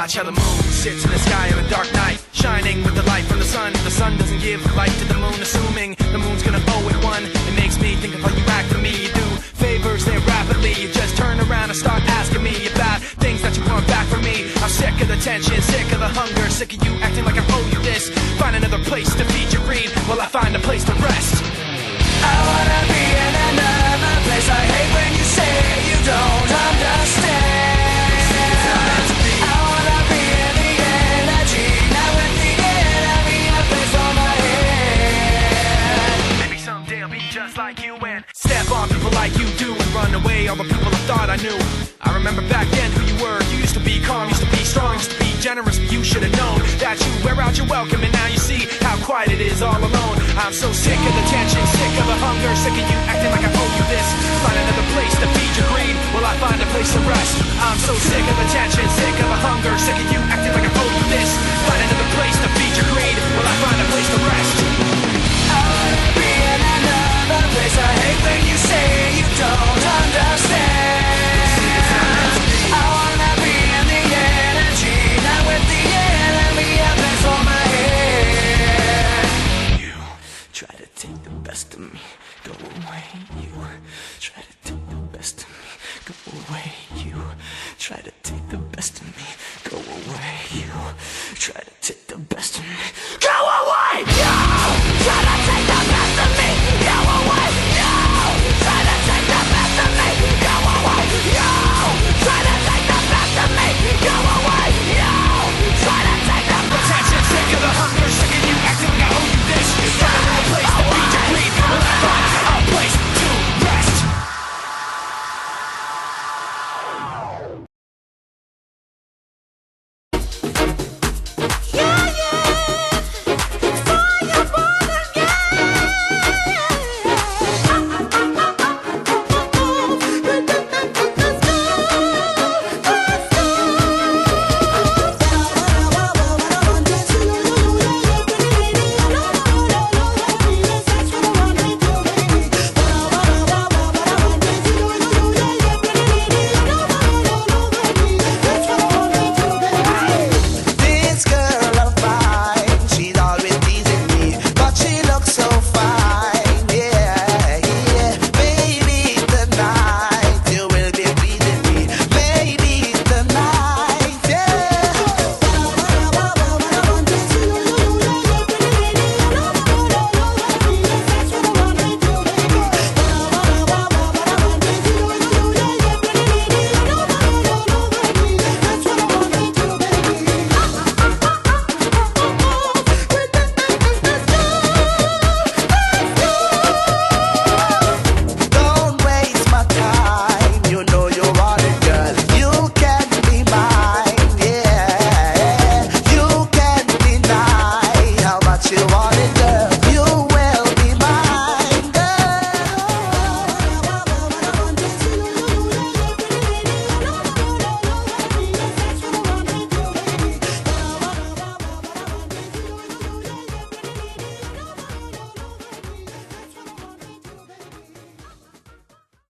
watch how the moon sits in the sky on a dark night, shining with the light from the sun. The sun doesn't give light to the moon, assuming the moon's gonna owe it one. It makes me think of how you act to me. You do favors there rapidly, you just turn around and start asking me about things that you want back from me. I'm sick of the tension, sick of the hunger, sick of you acting like I owe you this. Find another place to feed your greed while I find a place to rest. I wanna be in another place. I hate when you say you don't understand. I wanna be in the energy, not with the enemy. A place for my head. Maybe someday I'll be just like you and step on people like you do and run away all the people I thought I knew. I remember back then who you were. You used to be calm, used to be strong, used to be generous, but you should have known that you wear out your welcome, and now you see how quiet it is all alone. I'm so sick of the tension, sick of the hunger, sick of you acting like I owe you this. Find another place to feed your greed while I find a place to rest. I'm so sick of the tension, sick of the hunger, sick of you acting like I owe you this. Find another place to feed your greed while I find a place to rest. I wanna be in another place. I hate when you say you don't understand. I wanna be in the energy, not with the enemy. A place for my head. You try to take the best of me, go away. You try to take the best of me, go away. You try to take the best of me, go away. You try to take the best of me.